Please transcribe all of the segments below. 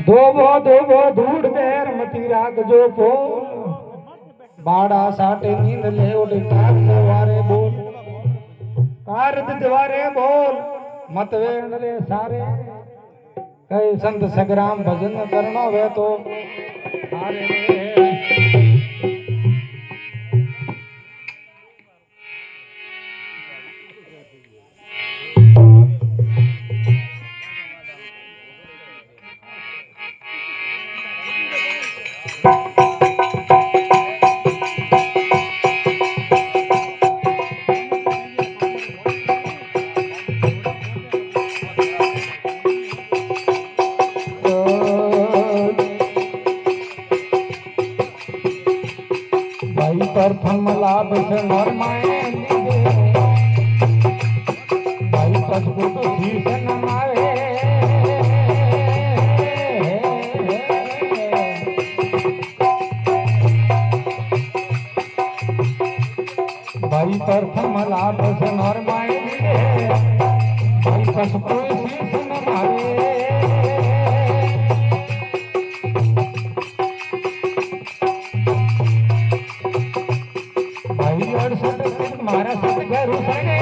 ધોબો ધોબો ધૂળ દેર મતી રાખજો ફોલ બાડા સાટે નીંદ લેવડ કાર દ્વારે બોલ કાર દ્વારે બોલ મત વેણ રે સારે કઈ સંત સગ્રામ ભજન કરનો વે તો હારે प्रथम लाभ से नरमाए भाई पशु तो शीश नमावे भाई प्रथम लाभ से नरमाए भाई पशु तो शीश नमावे मारा सतगुरु शरणे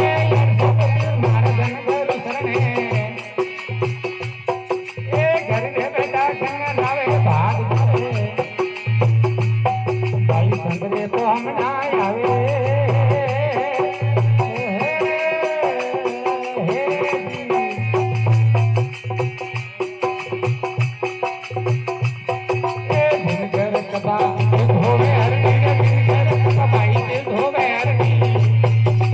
मारा जनगुरु शरणे ए घर रे बेटा संग लावे भाग जावे भाई संग रे तो हम ना आवे ए दिन घर कबा धोवे हरणी रे दिन घर कबा भाई के धोवे हरणी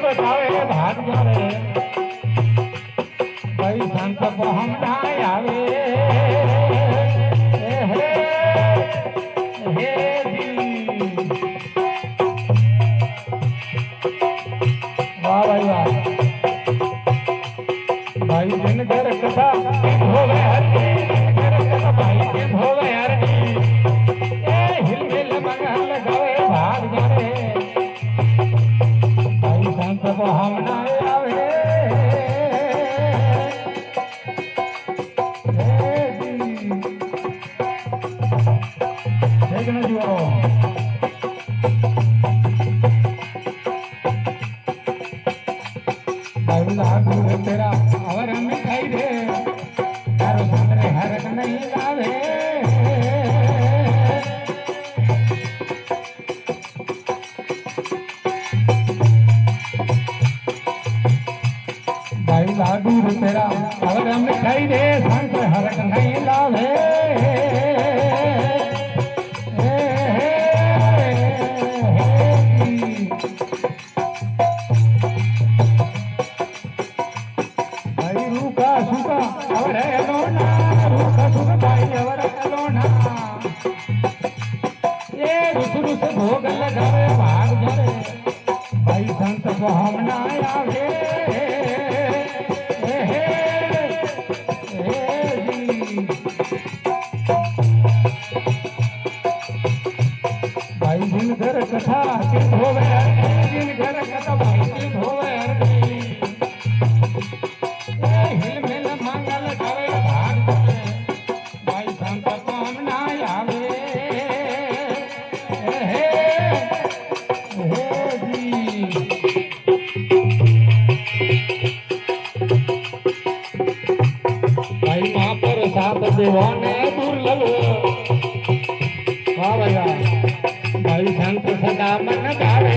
बतावे भाग जावे भाई संत हम ना आवे वाह भाई वाह भाई दिन घर कथा होवे हरनी घर कथा भाई दिन होवे हरनी ए हिल मिल मंगल लगावे भाग जावे सब हम ना आवे देखना जुओ लागू तेरा और हम खाई दे तारो सामने हरक नहीं लावे लागू तेरा और हम खाई दे संत हरक नहीं लावे भाई रूखा सुखा और लोना रूखा सुखा भाई और लोना ये रुस रुस भोग लगावे भाग जावे भाई संत को हम ना आवे દેવાને દુર્લભ વાહ ભાઈ ભાઈ સંત સદા મન ગાવે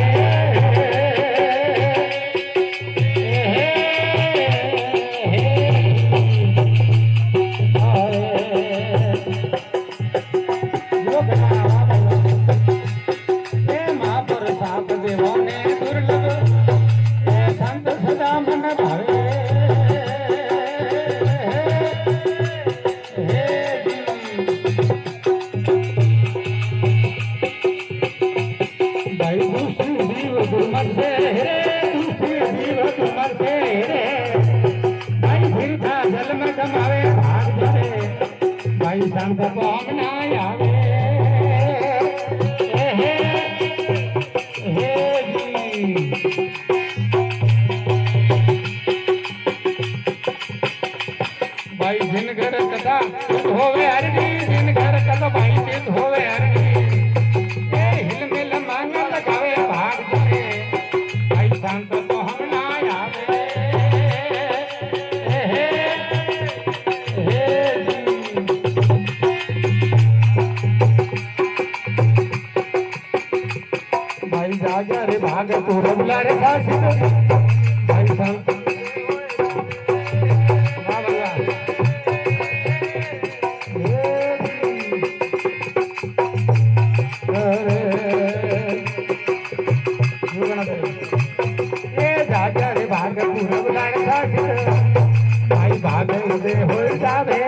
शांत भावना आवे भाई जिन घर कथा होवे हरदी जिन घर कथा भाई चित होवे हरदी हिल मिल मांग लगावे भाग करे भाई शांत भावना आवे जागा रे भाग तू रबला रे काशी भाई संत वाह वाह ए जागा रे भाग तू रबला रे काशी भाई भाग उदे हो जावे